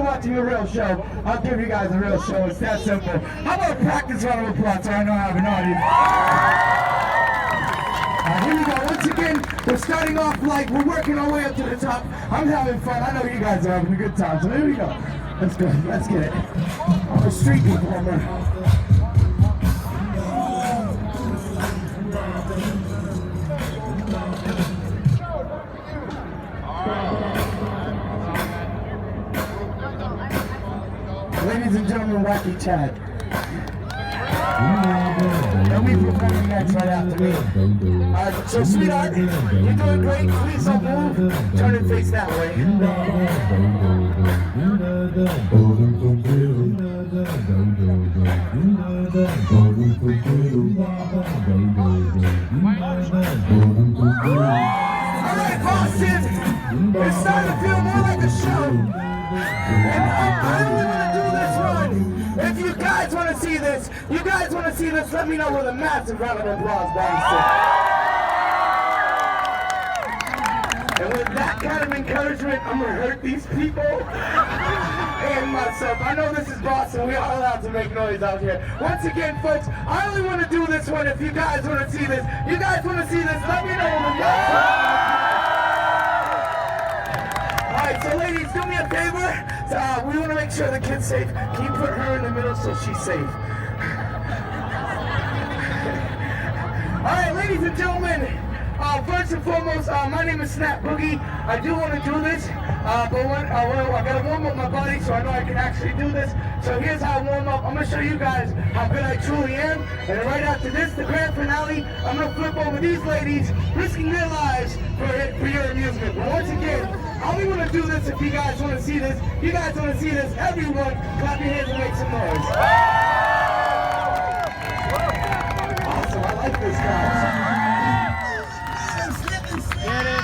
watching a real show, I'll give you guys a real show. It's that simple. How about a practice round of applause so I know I have an audience? Here we go. Once again, we're starting off like we're working our way up to the top. I'm having fun. I know you guys are having a good time. So here we go. Let's go. Let's get it. I'm a street performer. Ladies and gentlemen, Wacky Chad. They'll be performing next right after me. So sweetheart, you're doing great. Please don't move. Turn and face that way. Alright, Boston. It's starting to feel more like a show. And I really want to do this run. If you guys want to see this, let me know with a massive round of applause, Boston. And with that kind of encouragement, I'm going to hurt these people and myself. I know this is Boston. We are allowed to make noise out here. Once again, folks, I only want to do this one if you guys want to see this. Let me know with a massive. Alright, so ladies, do me a favor. We want to make sure the kid's safe. Can you put her in the middle so she's safe? Alright, ladies and gentlemen, first and foremost, my name is Snap Boogie. I do want to do this, but I got to warm up my body so I know I can actually do this. So here's how I warm up. I'm going to show you guys how good I truly am. And right after this, the grand finale, I'm going to flip over these ladies, risking their lives for your amusement. But once again, I only want to do this if you guys want to see this. You guys want to see this, everyone, clap your hands and make some noise. Awesome, I like this, guys. Get it?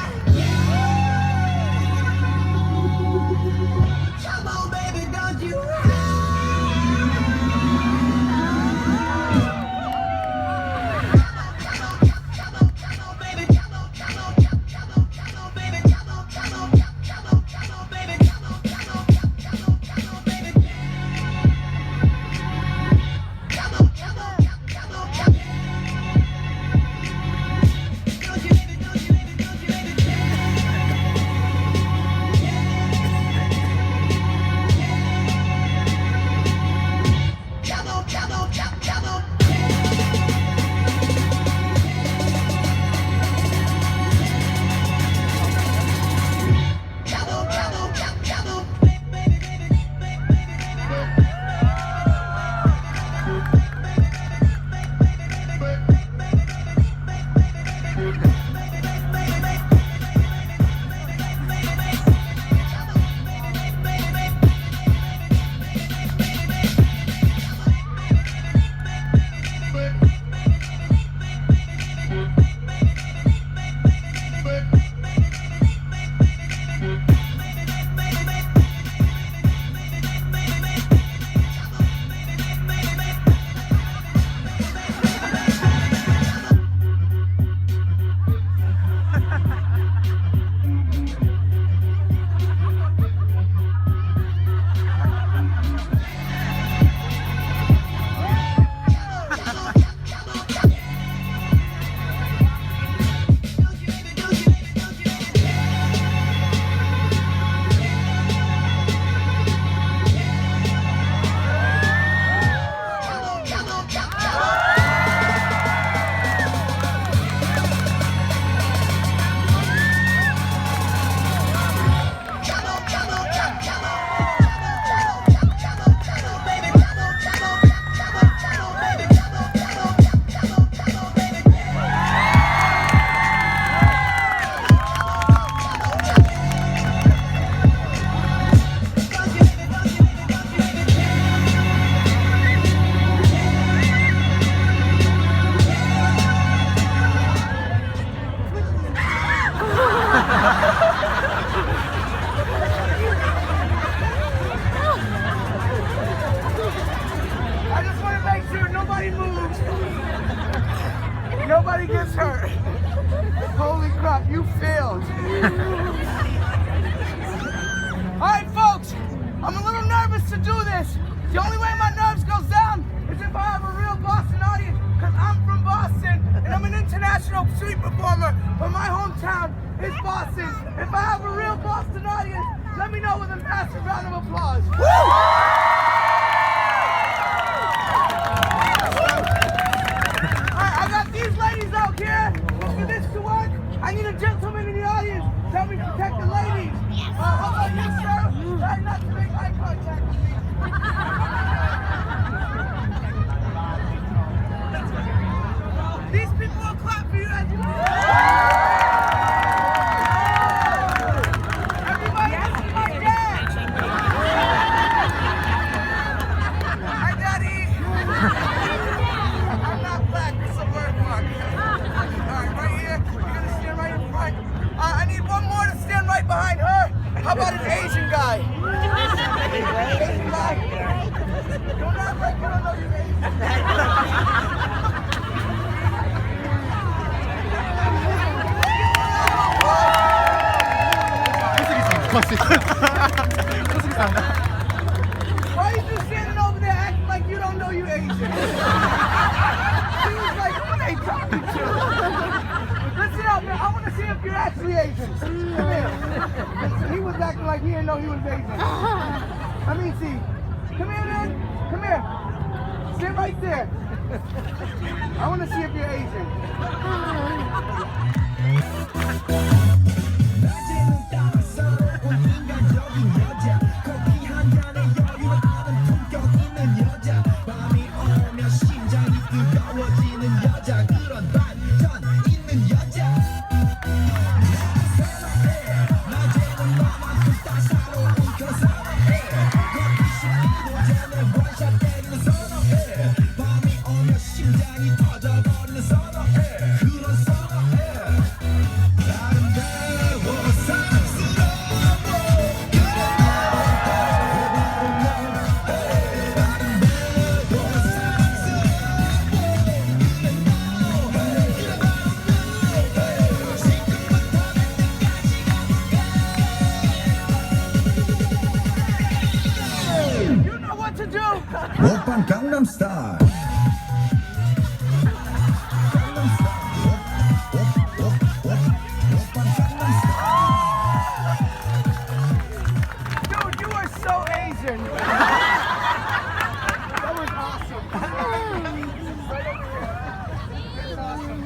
Come on, baby, don't you Nobody gets hurt. Holy crap, you failed. All right, folks, I'm a little hometown is Boston. If I have a real Boston audience, let me know with a massive round of applause. Woo! Alright, I got these ladies out here. For this to work, I need a gentleman in the audience to help me protect the ladies. How about you, sir? Try not to make eye contact with me. These people will clap for you as you Everybody, this is my dad. Hi, Daddy. I'm not black, it's a word mark. Alright, right here. You're gonna stand right in front. I need one more to stand right behind her. How about an Asian guy? Asian guy? Don't act like you don't know you're Asian. Why are you just standing over there acting like you don't know you Asian? She was like, who are they talking to? Listen up, man. I want to see if you're actually Asian. Come here. He was acting like he didn't know he was Asian. Let me see. Come here, man. Come here. Sit right there. I want to see if you're Asian. Open Gangnam Style. Dude, you are so Asian. That was awesome. Right over here. That's awesome.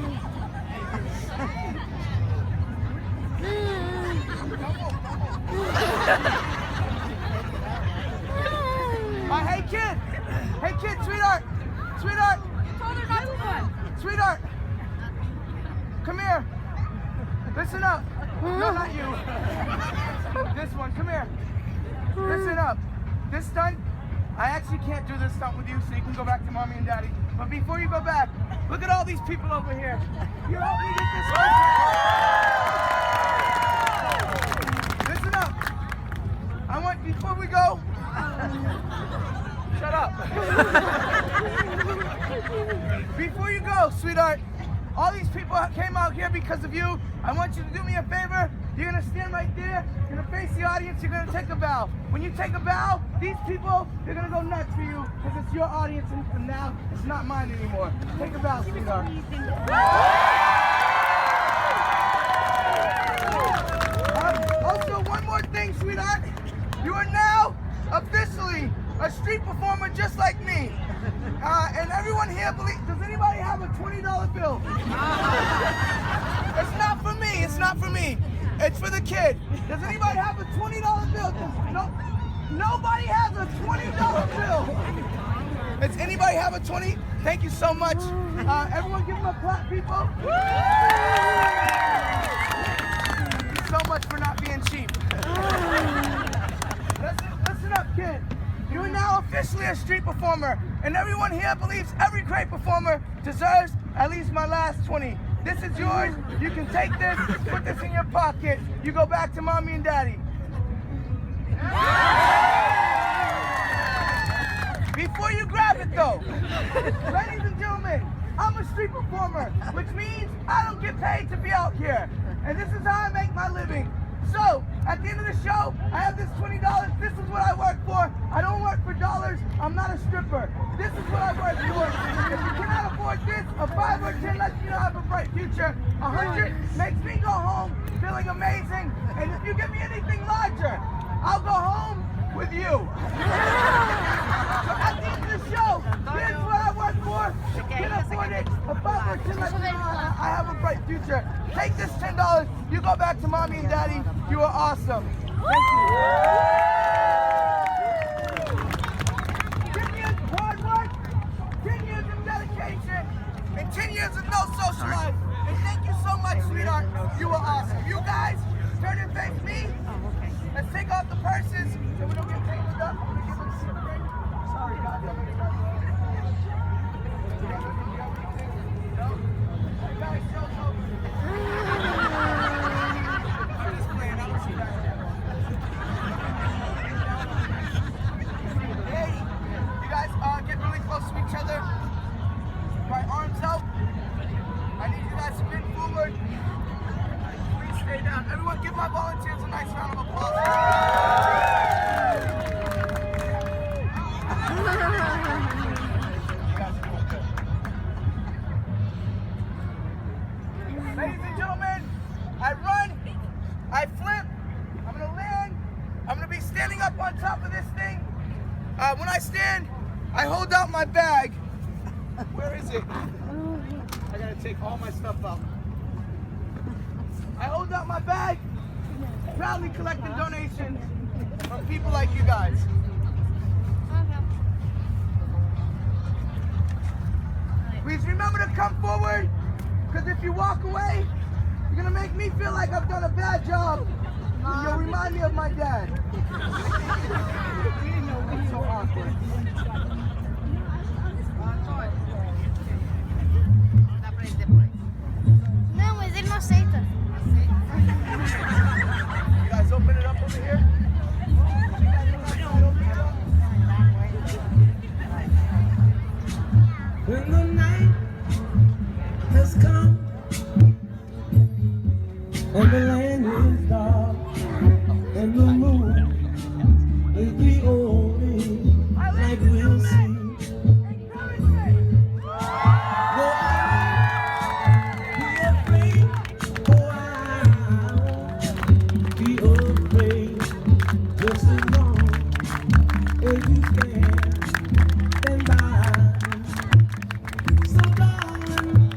Hey kid! Hey kid, sweetheart! Sweetheart! Sweetheart! Come here! Listen up! No, not you. This one, come here. Listen up. This stunt, I actually can't do this stunt with you, so you can go back to mommy and daddy. But before you go back, look at all these people over here. You help me get this one. Listen up. I want, before we go, shut up. Before you go, sweetheart, all these people came out here because of you. I want you to do me a favor. You're gonna stand right there. You're gonna face the audience. You're gonna take a bow. When you take a bow, these people, they're gonna go nuts for you because it's your audience and now it's not mine anymore. Take a bow, sweetheart. Also, one more thing, sweetheart. You are now officially a street performer just like me. And everyone here believes, does anybody have a $20 bill? It's not for me, it's not for me. It's for the kid. Does anybody have a $20 bill? Nobody has a $20 bill. Does anybody have a 20? Thank you so much. Everyone give them a clap, people. Thank you so much for not being cheap. Listen up, kid. You are now officially a street performer, and everyone here believes every great performer deserves at least my last 20. This is yours. You can take this, put this in your pocket. You go back to mommy and daddy. Before you grab it though, ladies and gentlemen, I'm a street performer, which means I don't get paid to be out here. And this is how I make my living. So, at the end of the show, I have this $20. This is what I work for. I don't work for dollars. I'm not a stripper. This is what I work for. If you cannot afford this, a 5 or 10 lets you know I have a bright future. 100 makes me go home doing amazing. And if you give me anything larger, I'll go home with you. So at the end of the show, here's what I work for. Can afford it. If I work to let you know I have a bright future. Take this $10. You go back to mommy and daddy. You are awesome. Thank you. 10 years of hard work, 10 years of dedication, and 10 years of no social life. And thank you so much, sweetheart. You are awesome. You guys, turn and face me. Let's take off the purses so we don't get tangled up. I'm gonna give them some break. Sorry, guys. I'm gonna grab no? Hey, guys, show's over. I'm just playing. I don't see that. Hey, you guys get really close to each other. Right arms out. I need you guys to bend forward. Please stay down. Everyone give my volunteers a nice round of applause. Ladies and gentlemen, I run, I flip, I'm gonna land, I'm gonna be standing up on top of this thing. When I stand, I hold out my bag. Where is it? I gotta take all my stuff out. I hold out my bag, proudly collecting donations from people like you guys. Please remember to come forward, because if you walk away, you're gonna make me feel like I've done a bad job, and you'll remind me of my dad. It's so awkward. Não, mas ele não aceita. You guys open it up over here. When the night has come and the land is dark and the moon is the only light we'll see. Go on, be afraid. Oh, I won't be afraid. Just as long as you stand by. So darling,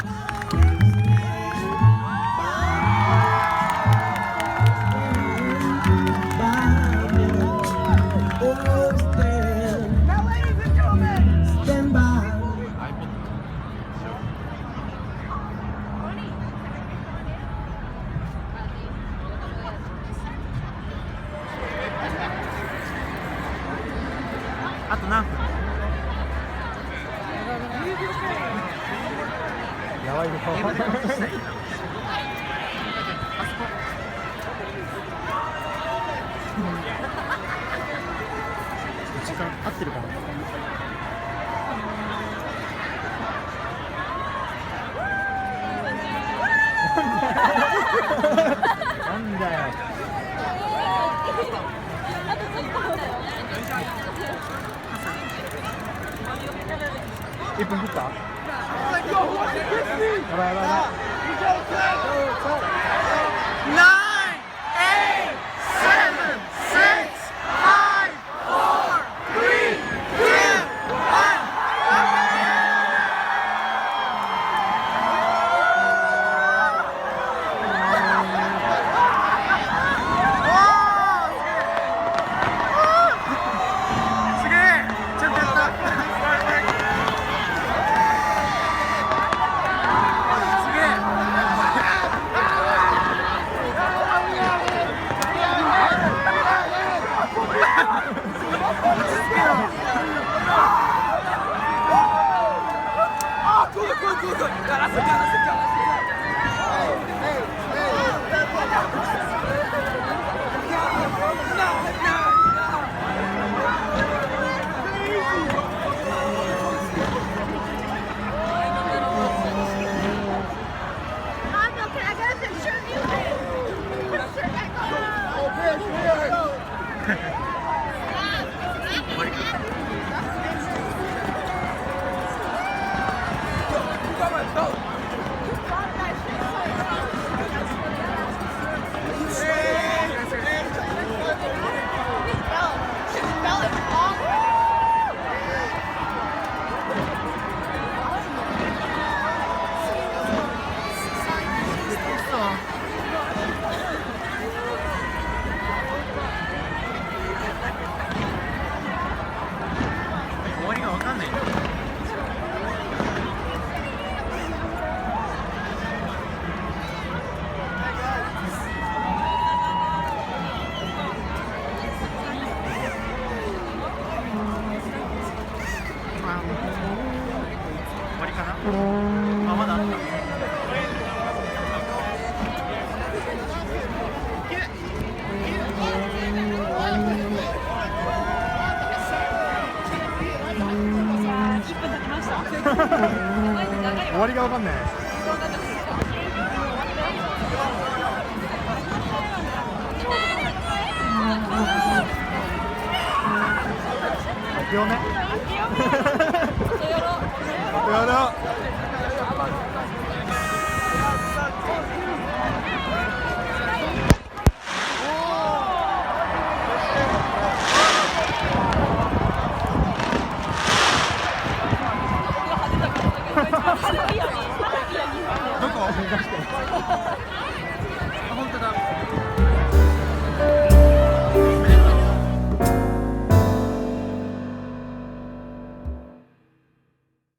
Now, ladies and gentlemen, stand by. んない。明けおめ